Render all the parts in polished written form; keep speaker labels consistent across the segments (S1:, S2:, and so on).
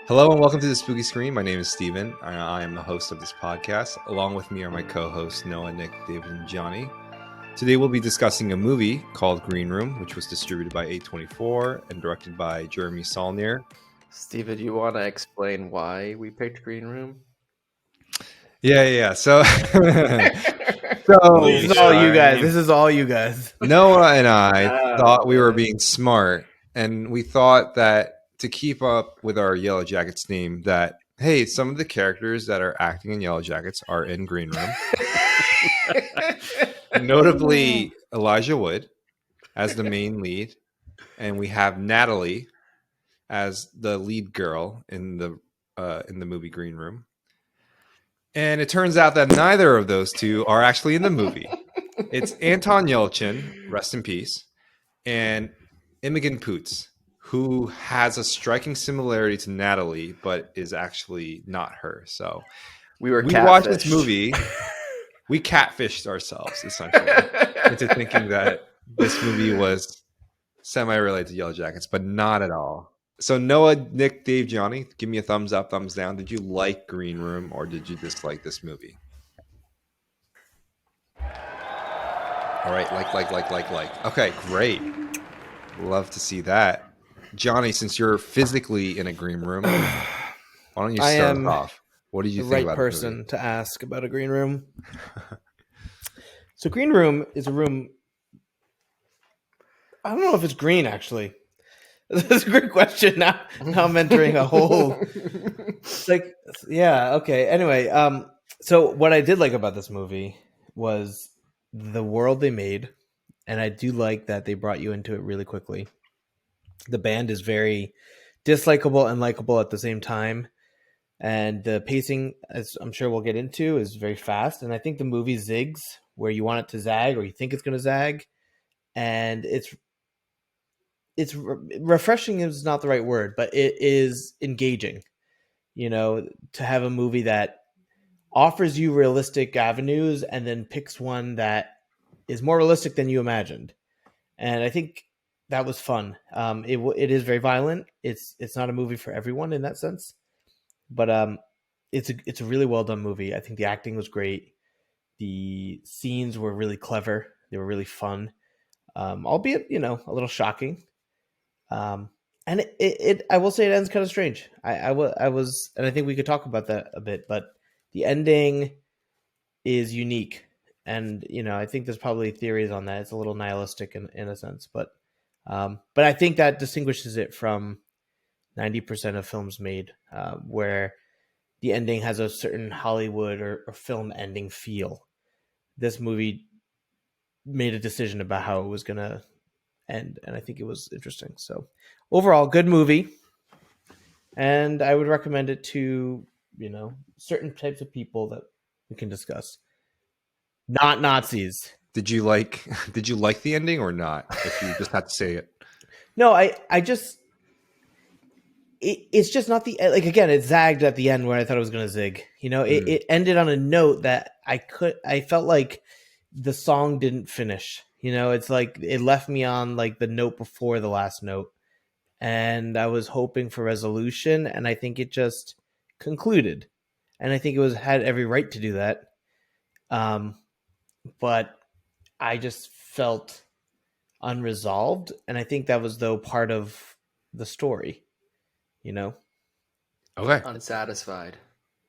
S1: Hello and welcome to the Spooky Screen. My name is Steven. I am the host of this podcast. Along with me are my co-hosts Noah, Nick, David, and Johnny. Today we'll be discussing a movie called Green Room, which was distributed by A24 and directed by Jeremy Saulnier.
S2: Steven, do you want to explain why we picked Green Room?
S1: Yeah. So,
S3: This is all you guys. This is all you guys.
S1: Noah and I thought we were being smart, and we thought that to keep up with our Yellow Jackets theme, that hey, some of the characters that are acting in Yellow Jackets are in Green Room. Notably, Elijah Wood as the main lead, and we have Natalie as the lead girl in the movie Green Room. And it turns out that neither of those two are actually in the movie. It's Anton Yelchin, rest in peace, and Imogen Poots, who has a striking similarity to Natalie, but is actually not her. So
S2: we
S1: watched this movie. We catfished ourselves, essentially, into thinking that this movie was semi-related to Yellow Jackets, but not at all. So Noah, Nick, Dave, Johnny, give me a thumbs up, thumbs down. Did you like Green Room or did you dislike this movie? All right, like. Okay, great. Love to see that. Johnny, since you're physically in a green room, why don't you start off? What did you think about
S3: the right person to ask about a green room? So Green Room is a room. I don't know if it's green, actually. That's a great question. Now I'm entering a whole okay. Anyway, so what I did like about this movie was the world they made, and I do like that they brought you into it really quickly. The band is very dislikable and likable at the same time, and the pacing, as I'm sure we'll get into, is very fast. And I think the movie zigs where you want it to zag or you think it's going to zag, and it's refreshing is not the right word, but it is engaging, to have a movie that offers you realistic avenues and then picks one that is more realistic than you imagined. And I think that was fun. It is very violent. It's not a movie for everyone in that sense, but it's a really well done movie. I think the acting was great. The scenes were really clever. They were really fun, albeit a little shocking. And it I will say it ends kind of strange. I was, and I think we could talk about that a bit, but the ending is unique. And, I think there's probably theories on that. It's a little nihilistic in a sense, but I think that distinguishes it from 90% of films made, where the ending has a certain Hollywood or film ending feel. This movie made a decision about how it was going to end, and I think it was interesting. So overall, good movie, and I would recommend it to certain types of people that we can discuss. Not Nazis.
S1: Did you like the ending or not? If you just had to say it.
S3: No, I just it's just not the, like, again, it zagged at the end where I thought it was going to zig. It ended on a note that I felt like the song didn't finish. It's like it left me on like the note before the last note, and I was hoping for resolution, and I think it just concluded, and I think it had every right to do that. But I just felt unresolved, and I think that was though part of the story.
S1: Okay.
S2: Unsatisfied.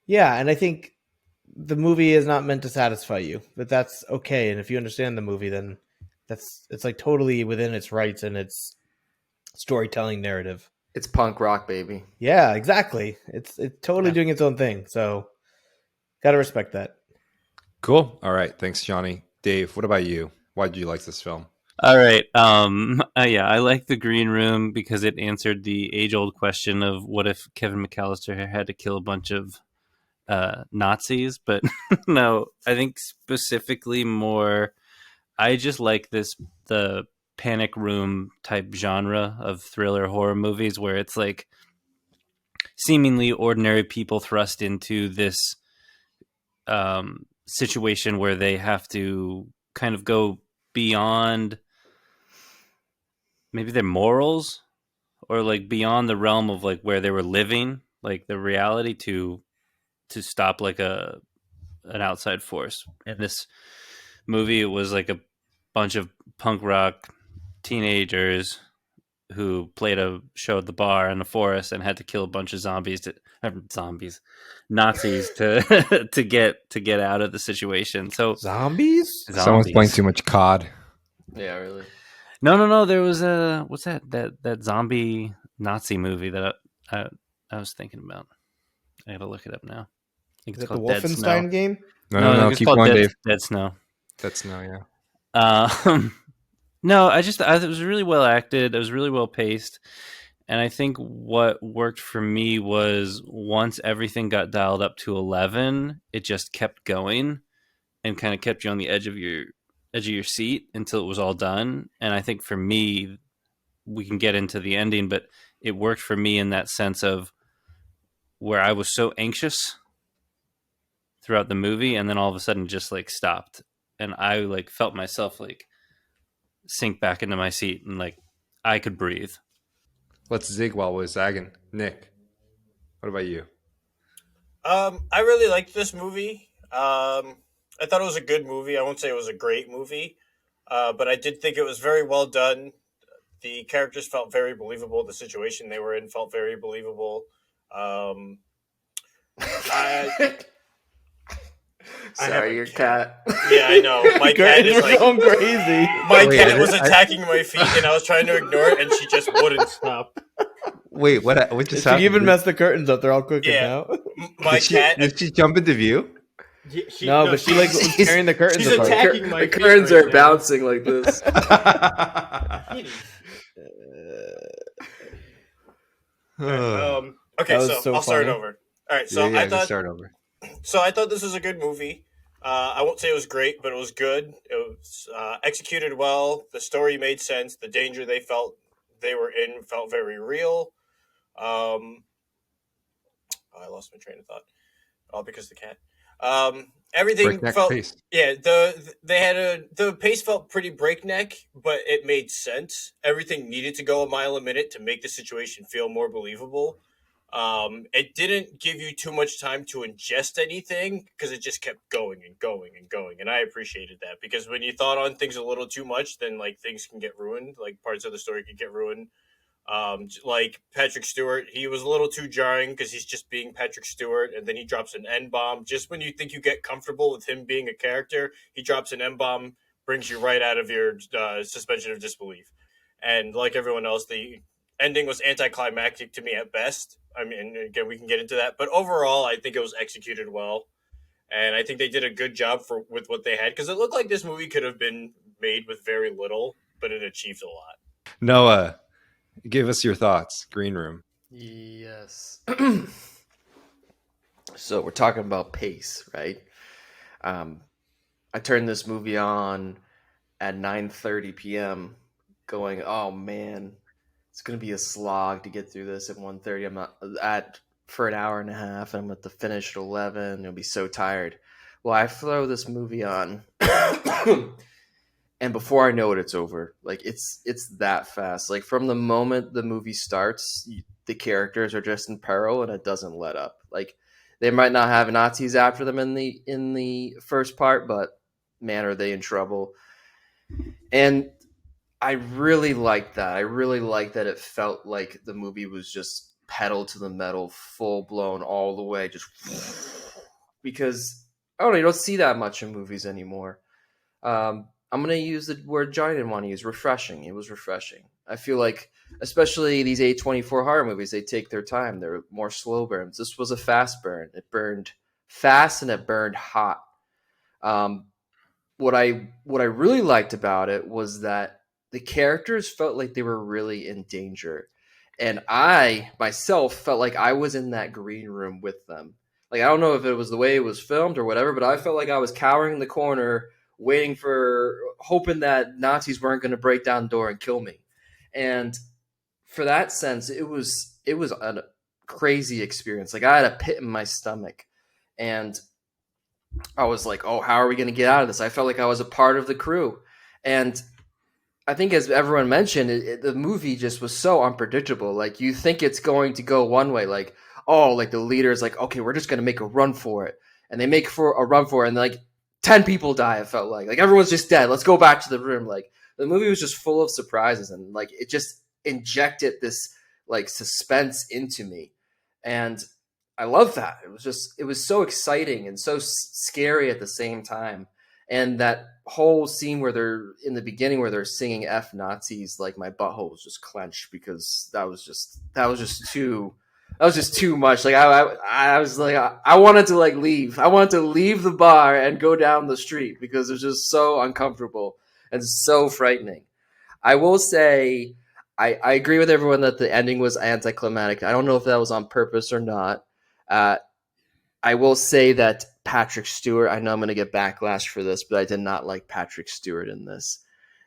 S3: Yeah, and I think the movie is not meant to satisfy you, but that's okay. And if you understand the movie, then it's like totally within its rights and its storytelling narrative.
S2: It's punk rock, baby.
S3: Yeah, exactly. It's totally doing its own thing. So gotta respect that.
S1: Cool. All right. Thanks, Johnny. Dave, what about you? Why did you like this film?
S4: All right. I like The Green Room because it answered the age-old question of what if Kevin McAllister had to kill a bunch of Nazis, but no, I think specifically more, I just like the panic room type genre of thriller horror movies where it's like seemingly ordinary people thrust into this situation where they have to kind of go beyond maybe their morals or like beyond the realm of like where they were living like the reality to stop like an outside force. In this movie, it was like a bunch of punk rock teenagers who played a show at the bar in the forest and had to kill a bunch of Nazis to to get out of the situation. So
S3: Zombies?
S1: Someone's playing too much COD.
S2: Yeah, really.
S4: No. There was a what's that zombie Nazi movie that I was thinking about. I gotta look it up now. I think
S3: Is
S4: it's
S3: it the
S4: called Dead Snow.
S3: Wolfenstein game?
S1: No.
S4: it's
S1: Keep
S4: called
S1: going,
S4: Dead,
S1: Dave.
S4: Dead Snow.
S1: That's no, yeah.
S4: No, it was really well acted. It was really well paced. And I think what worked for me was once everything got dialed up to 11, it just kept going and kind of kept you on the edge of your seat until it was all done. And I think for me, we can get into the ending, but it worked for me in that sense of where I was so anxious throughout the movie, and then all of a sudden just like stopped. And I like felt myself like sink back into my seat and like I could breathe.
S1: Let's zig while we're zagging. Nick, what about you?
S5: I really liked this movie. I thought it was a good movie. I won't say it was a great movie, but I did think it was very well done. The characters felt very believable. The situation they were in felt very believable. I have
S2: Sorry,
S5: a
S2: your cat.
S5: Yeah, I know. My cat is like
S3: going crazy.
S5: my
S1: Wait,
S5: cat was
S1: I-
S5: attacking my feet, and I was trying to ignore it, and she just wouldn't stop.
S1: Wait, what just
S3: She
S1: happened?
S3: even messed the curtains up. They're all crooked
S5: Yeah.
S3: now.
S5: My cat.
S1: Did she jump into view?
S3: No, but she like was
S2: she's-
S3: tearing the curtains
S5: she's
S3: apart.
S5: attacking my
S2: The
S5: feet
S2: curtains
S5: right
S2: are
S5: now.
S2: bouncing like this.
S5: Okay,
S3: That was
S5: so
S3: so
S5: I'll start
S3: funny.
S5: over. All right, so
S1: yeah,
S5: I thought
S1: start over.
S5: this was a good movie. I won't say it was great, but it was good. It was executed well. The story made sense. The danger they felt they were in felt very real. I lost my train of thought. All because of the cat. Everything
S1: Breakneck
S5: felt
S1: pace.
S5: yeah. The pace felt pretty breakneck, but it made sense. Everything needed to go a mile a minute to make the situation feel more believable. It didn't give you too much time to ingest anything because it just kept going and going and going, and I appreciated that because when you thought on things a little too much, then like things can get ruined, like parts of the story can get ruined. Like Patrick Stewart, he was a little too jarring because he's just being Patrick Stewart, and then he drops an N-bomb. Just when you think you get comfortable with him being a character, he drops an N-bomb, brings you right out of your suspension of disbelief. And like everyone else, the ending was anticlimactic to me at best. I mean, again, we can get into that, but overall, I think it was executed well, and I think they did a good job with what they had because it looked like this movie could have been made with very little, but it achieved a lot.
S1: Noah, give us your thoughts. Green Room.
S2: Yes. So we're talking about pace, right? I turned this movie on at 9:30 p.m. going, oh man, it's gonna be a slog to get through this at 1:30. I'm not at for an hour and a half, and I'm at the finish at 11. I'll be so tired. Well, I throw this movie on, and before I know it, it's over. Like it's that fast. Like from the moment the movie starts, the characters are just in peril, and it doesn't let up. Like they might not have Nazis after them in the first part, but man, are they in trouble. And I really liked that. I really liked that it felt like the movie was just pedal to the metal, full blown all the way, just because I don't know, you don't see that much in movies anymore. I'm gonna use the word Johnny didn't want to use, refreshing. It was refreshing. I feel like, especially these A24 horror movies, they take their time. They're more slow burns. This was a fast burn. It burned fast and it burned hot. What I really liked about it was that the characters felt like they were really in danger. And I, myself, felt like I was in that green room with them. Like, I don't know if it was the way it was filmed or whatever, but I felt like I was cowering in the corner, hoping that Nazis weren't going to break down the door and kill me. And for that sense, it was a crazy experience. Like, I had a pit in my stomach. And I was like, oh, how are we going to get out of this? I felt like I was a part of the crew. And I think, as everyone mentioned, the movie just was so unpredictable. Like, you think it's going to go one way, like, oh, like the leader is like, okay, we're just gonna make a run for it, and they make for a run for it, and like 10 people die. It felt like everyone's just dead. Let's go back to the room. Like the movie was just full of surprises, and like it just injected this like suspense into me, and I love that. It was so exciting and so scary at the same time. And that whole scene where they're in the beginning where they're singing F Nazis, like my butthole was just clenched because that was just too much. Like I was like, I wanted to like leave. I wanted to leave the bar and go down the street because it was just so uncomfortable and so frightening. I will say, I agree with everyone that the ending was anticlimactic. I don't know if that was on purpose or not. I will say that Patrick Stewart, I know I'm going to get backlash for this, but I did not like Patrick Stewart in this.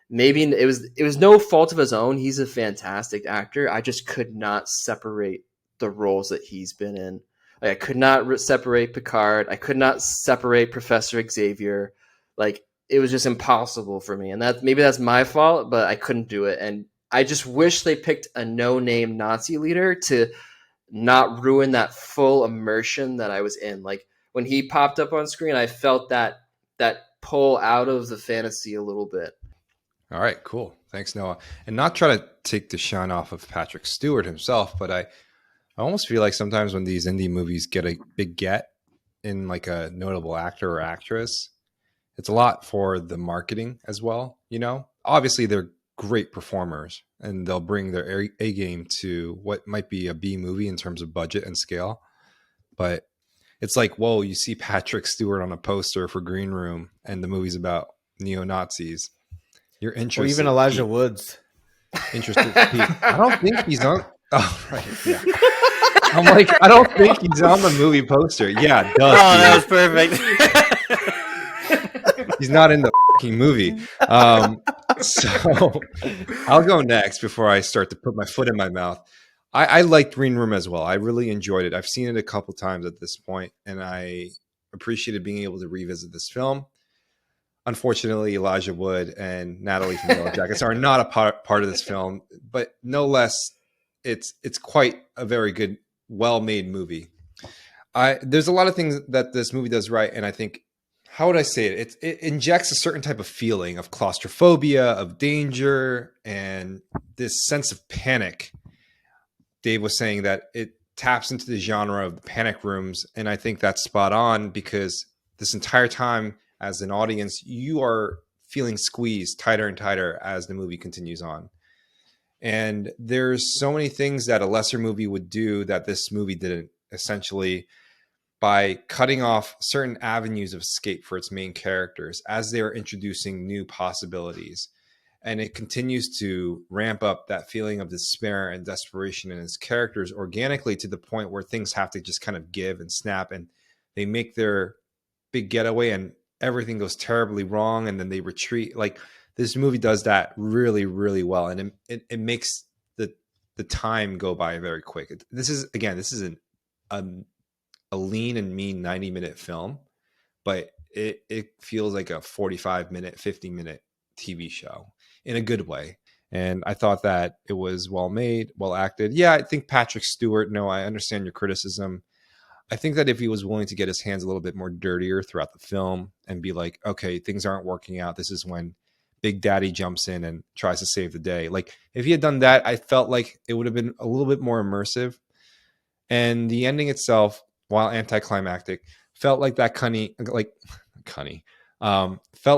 S2: Maybe it was no fault of his own. He's a fantastic actor. I just could not separate the roles that he's been in. Like, I could not separate Picard. I could not separate Professor Xavier. Like, it was just impossible for me. And maybe that's my fault, but I couldn't do it. And I just wish they picked a no-name Nazi leader to not ruin that full immersion that I was in. Like when he popped up on screen, I felt that pull out of the fantasy a little bit.
S1: All right, cool. Thanks, Noah. And not try to take the shine off of Patrick Stewart himself, but I almost feel like sometimes when these indie movies get a big get in like a notable actor or actress, it's a lot for the marketing as well. You know, obviously they're great performers and they'll bring their A game to what might be a B movie in terms of budget and scale. But it's like, whoa, you see Patrick Stewart on a poster for Green Room and the movie's about neo-Nazis. You're interested.
S3: Or even Elijah Woods.
S1: Interested. I don't think he's on. Oh, right. Yeah. I'm like, I don't think he's on the movie poster. Yeah, duh.
S4: Oh, that was perfect.
S1: He's not in the fucking movie. So I'll go next before I start to put my foot in my mouth. I liked Green Room as well. I really enjoyed it. I've seen it a couple times at this point, and I appreciated being able to revisit this film. Unfortunately, Elijah Wood and Natalie from Yellow Jackets are not a part of this film, but no less, it's quite a very good, well-made movie. There's a lot of things that this movie does right, and I think, how would I say it? It injects a certain type of feeling of claustrophobia, of danger, and this sense of panic. Dave was saying that it taps into the genre of panic rooms, and I think that's spot on because this entire time as an audience, you are feeling squeezed tighter and tighter as the movie continues on. And there's so many things that a lesser movie would do that this movie didn't, essentially by cutting off certain avenues of escape for its main characters as they are introducing new possibilities. And it continues to ramp up that feeling of despair and desperation in its characters organically to the point where things have to just kind of give and snap, and they make their big getaway and everything goes terribly wrong, and then they retreat. Like, this movie does that really, really well, and it makes the time go by very quick. This is a lean and mean 90-minute film, but it feels like a 45-minute, 50-minute TV show in a good way. And I thought that it was well made, well acted. Yeah, I think Patrick Stewart, no, I understand your criticism. I think that if he was willing to get his hands a little bit more dirtier throughout the film and be like, okay, things aren't working out, this is when Big Daddy jumps in and tries to save the day. Like, if he had done that, I felt like it would have been a little bit more immersive. And the ending itself, while anticlimactic, felt like that felt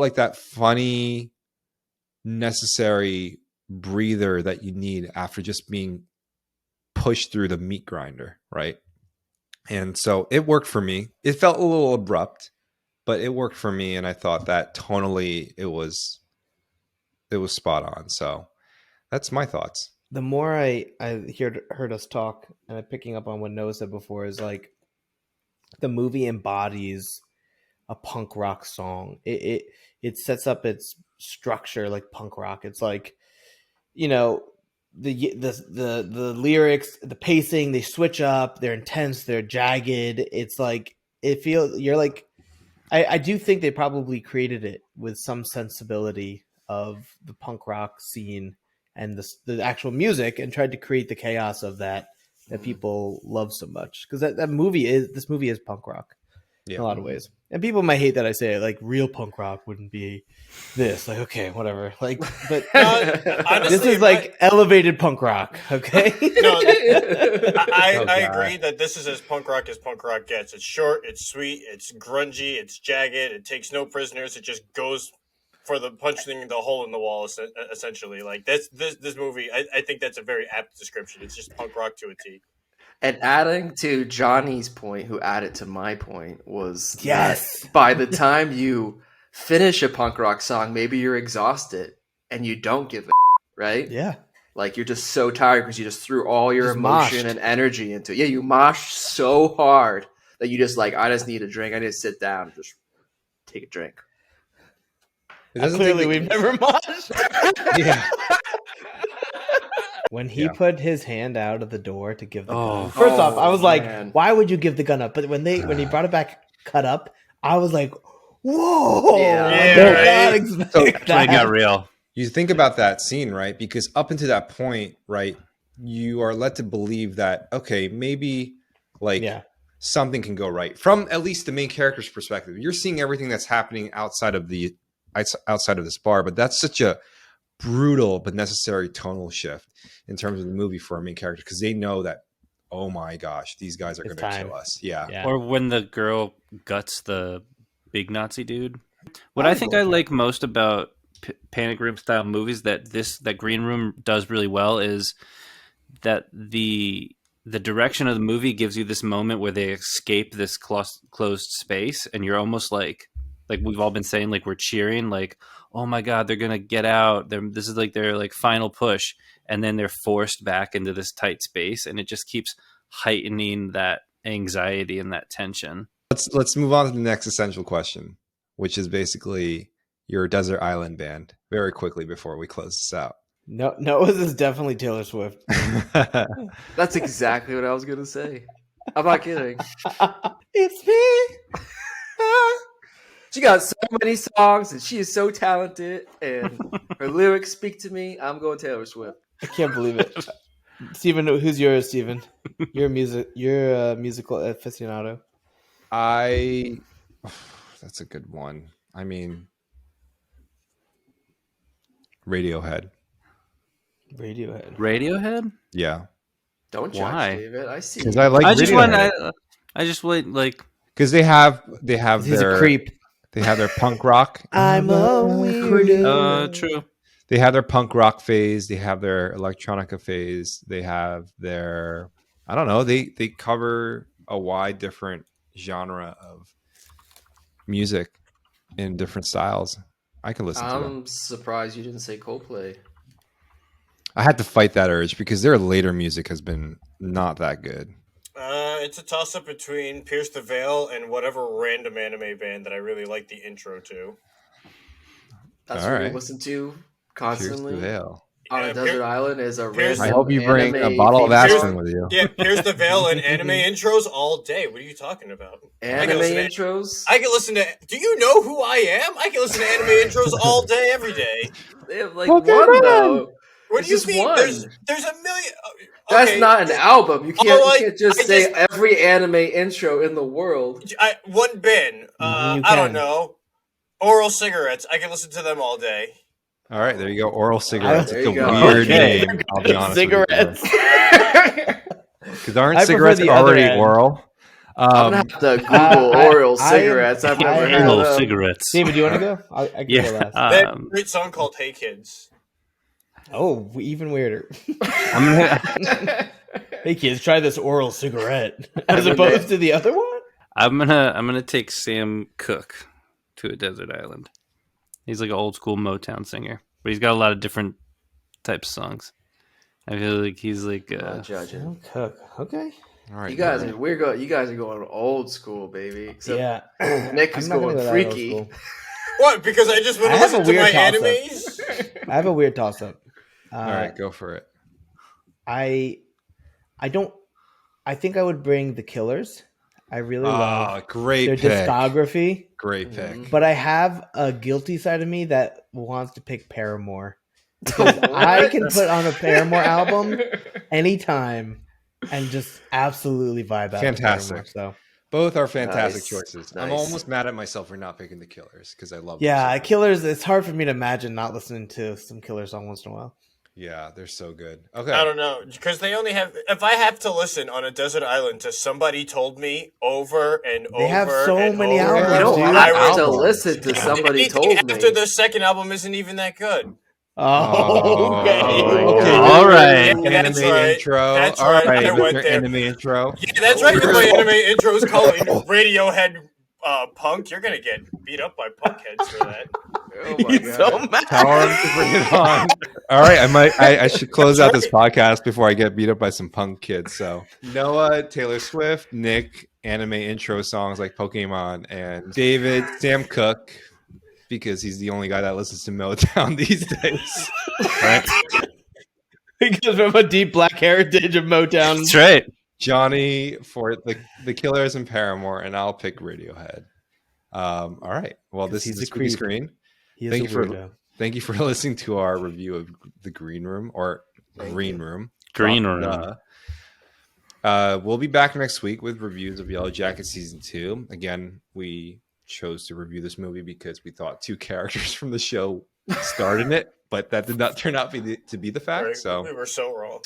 S1: like that funny, necessary breather that you need after just being pushed through the meat grinder, right? And so it worked for me. It felt a little abrupt, but it worked for me, and I thought that tonally it was spot on. So that's my thoughts.
S3: The more I heard us talk, and I'm picking up on what Noah said before, is like the movie embodies a punk rock song. It sets up its structure like punk rock. It's like, you know, the lyrics, the pacing, they switch up, they're intense, they're jagged. It's like, you're like, I do think they probably created it with some sensibility of the punk rock scene and the actual music, and tried to create the chaos of that that people love so much, because this movie is punk rock in a lot of ways. And people might hate that I say it, like real punk rock wouldn't be this. Like, okay, whatever. Like, but
S5: Honestly,
S3: this is like elevated punk rock. Okay.
S5: No, I
S1: Oh,
S5: agree that this is as punk rock gets. It's short, it's sweet, it's grungy, it's jagged. It takes no prisoners. It just goes for the punching the hole in the wall, essentially. Like this movie, I think that's a very apt description. It's just punk rock to a T.
S2: And adding to Johnny's point, who added to my point, was
S3: Yes.
S2: that by the time you finish a punk rock song, maybe you're exhausted and you don't give a right?
S3: Yeah.
S2: Like you're just so tired because you just threw all your
S3: Just
S2: emotion
S3: moshed.
S2: and energy into it. Yeah, you moshed so hard that you just like, I just need a drink. I need to sit down and just take a drink.
S1: It doesn't
S3: Clearly,
S1: take
S3: we've never moshed.
S1: yeah.
S3: When he
S1: Yeah.
S3: put his hand out of the door to give the
S4: Oh.
S3: gun. First off, I was like,
S2: man.
S3: why would you give the gun up? But when he brought it back cut up, I was like, whoa.
S2: Yeah.
S3: I
S5: Yeah,
S3: did
S5: right?
S3: not expect
S1: So-
S4: That's when it got real.
S1: You think about that scene, right? Because up until that point, right, you are led to believe that, okay, maybe like
S3: Yeah.
S1: something can go right from at least the main character's perspective. You're seeing everything that's happening outside of this bar, but that's such a brutal but necessary tonal shift in terms of the movie for our main character, because they know that, oh my gosh, these guys are
S3: It's
S1: going to
S3: time.
S1: kill us. Yeah.
S3: Yeah.
S4: Or when the girl guts the big Nazi dude. What
S3: I
S4: I
S3: like
S4: think
S3: both
S4: I
S3: of
S4: like most about Panic Room style movies that Green Room does really well is that the direction of the movie gives you this moment where they escape this closed space, and you're almost like we've all been saying, like we're cheering, like, oh my god, they're gonna get out. This is like their like final push, and then they're forced back into this tight space, and it just keeps heightening that anxiety and that tension.
S1: Let's move on to the next essential question, which is basically your desert island band, very quickly before we close this out.
S3: No, this is definitely Taylor Swift.
S2: That's exactly what I was going to say. I'm not kidding.
S3: It's me.
S2: She got so many songs and she is so talented and her lyrics speak to me. I'm going Taylor Swift.
S3: I can't believe it. Steven, who's yours, Steven? You're a musical aficionado.
S1: That's a good one. I mean, Radiohead.
S4: Radiohead?
S1: Yeah.
S2: Don't judge,
S4: Why?
S2: David. I see.
S1: Because I like
S4: I just want
S1: Radiohead.
S4: I just wait like
S1: Because they have
S3: He's
S1: their
S3: a creep.
S1: they have their punk rock.
S3: I'm a weirdo.
S4: true.
S1: They have their punk rock phase. They have their electronica phase. They have their, I don't know. They cover a wide different genre of music in different styles. I can listen to them.
S2: I'm surprised you didn't say Coldplay.
S1: I had to fight that urge because their later music has been not that good.
S5: It's a toss up between Pierce the Veil and whatever random anime band that I really like the intro to.
S2: That's
S1: All
S2: what we
S1: right.
S2: listen to
S1: Pierce
S2: constantly
S1: the Veil.
S2: on
S5: Yeah,
S2: a desert island is a
S5: Pierce-
S2: random
S1: I hope you bring a
S2: anime
S1: bottle of
S2: theme
S1: aspirin
S2: song.
S1: with you.
S5: Yeah, Pierce the Veil and anime intros all day. What are you talking about?
S2: Anime
S5: listen to-
S2: intros.
S5: I can listen to. Do you know who I am? I can listen to anime intros all day, every day.
S2: They have like one though.
S5: What
S2: It's
S5: do you
S2: just
S5: mean?
S2: one.
S5: There's a million.
S2: That's
S5: okay,
S2: not an album. You can't,
S5: Oh,
S2: you can't just
S5: I
S2: say
S5: just-
S2: every anime intro in the world.
S5: one bin.
S3: You
S5: I
S3: can.
S5: don't know. Oral cigarettes. I can listen to them all day.
S1: All right, there you go. Oral cigarettes.
S2: There
S1: It's a
S2: you go.
S1: weird
S3: Okay.
S1: name. I'll be honest.
S3: Cigarettes.
S1: Because aren't
S3: I prefer
S1: cigarettes
S3: the other
S1: already
S3: end.
S1: oral?
S2: I'm gonna have to Google oral cigarettes. I've never heard
S4: Anal
S2: of them.
S4: cigarettes.
S3: Steven, do you want to go? I can go
S4: Yeah.
S3: last.
S5: They have a great song called "Hey Kids."
S3: Oh, even weirder.
S4: I'm gonna
S3: Hey kids, try this oral cigarette as
S2: Every
S3: opposed
S2: day.
S3: to the other one.
S4: I'm gonna take Sam Cooke to a desert island. He's like an old school Motown singer, but he's got a lot of different types of songs. I feel like he's like
S2: Not judging.
S3: Cook. Okay.
S1: All right,
S2: You guys are going old school, baby. Except
S3: Yeah.
S2: Nick is
S3: I'm not gonna
S2: going
S3: go that old
S2: freaky.
S3: school.
S5: What? Because I just want
S3: I
S5: to
S3: have a
S5: listen to my
S3: weird
S5: animes.
S3: I have a weird toss up.
S1: All right, go for it.
S3: I don't. I think I would bring the Killers. I really love
S1: Great
S3: their
S1: pick.
S3: discography,
S1: Great pick.
S2: Mhm.
S3: but I have a guilty side of me that wants to pick Paramore. Because I can put on a Paramore album anytime, and just absolutely vibe out.
S1: Fantastic.
S3: So
S1: Both are fantastic
S2: Nice.
S1: choices. I'm
S2: Nice.
S1: almost mad at myself for not picking the Killers because I love them
S3: yeah,
S1: so much.
S3: Killers. It's hard for me to imagine not listening to some Killer song once in a while.
S1: Yeah, they're so good. Okay.
S5: I don't know, because they only have. If I have to listen on a desert island to Somebody Told Me over and over,
S3: They have so
S5: and
S3: many
S5: over,
S3: albums,
S2: You don't
S3: dude.
S2: have to
S3: Albums.
S2: listen to Somebody
S5: anything
S2: Told
S5: after
S2: Me.
S5: the second album isn't even that good.
S3: Oh, okay.
S2: Oh,
S1: okay.
S4: All right.
S5: Yeah,
S1: Anime
S5: that's right.
S1: intro.
S5: That's
S1: All
S5: right.
S1: right.
S5: I
S1: with
S5: went
S1: your
S5: there.
S1: anime intro.
S5: Yeah, that's right. With my anime intros calling Radiohead punk, you're gonna get beat up by punk heads for that.
S2: Oh my
S3: He's so
S2: God.
S3: mad.
S1: Tell him to bring it on. All right, I should close out this podcast before I get beat up by some punk kids. So Noah, Taylor Swift, Nick, anime intro songs like Pokemon, and David, Sam Cooke, because he's the only guy that listens to Motown these days. Right?
S3: Because we have a deep black heritage of Motown.
S4: That's right.
S1: Johnny for the Killers and Paramore, and I'll pick Radiohead. All right. Well, this is
S3: He's
S1: the
S3: a
S1: Spooky
S3: creep.
S1: Screen.
S3: He is
S1: Thank
S3: a
S1: you for-
S3: weirdo.
S1: Thank you for listening to our review of The Green Room or Green Room.
S4: Green
S1: Duh.
S4: Room.
S1: We'll be back next week with reviews of Yellow Jacket Season 2. Again, we chose to review this movie because we thought 2 characters from the show starred in it, but that did not turn out to be the fact.
S5: Right?
S1: So
S5: We were so wrong.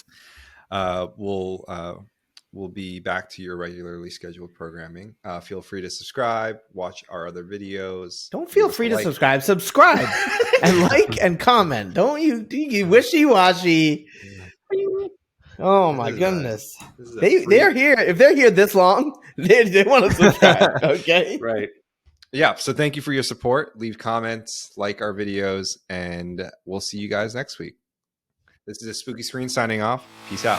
S1: we'll be back to your regularly scheduled programming. Feel free to subscribe, watch our other videos.
S3: Don't feel
S1: Leave us
S3: free
S1: a
S3: to
S1: like.
S3: subscribe. Subscribe and like and comment. Don't you wishy washy? Oh my
S1: This is
S3: goodness!
S1: This is a
S3: They're
S1: free-
S3: here. If they're here this long, they want to subscribe. Okay.
S1: right. Yeah. So thank you for your support. Leave comments, like our videos, and we'll see you guys next week. This is a Spooky Screen signing off. Peace out.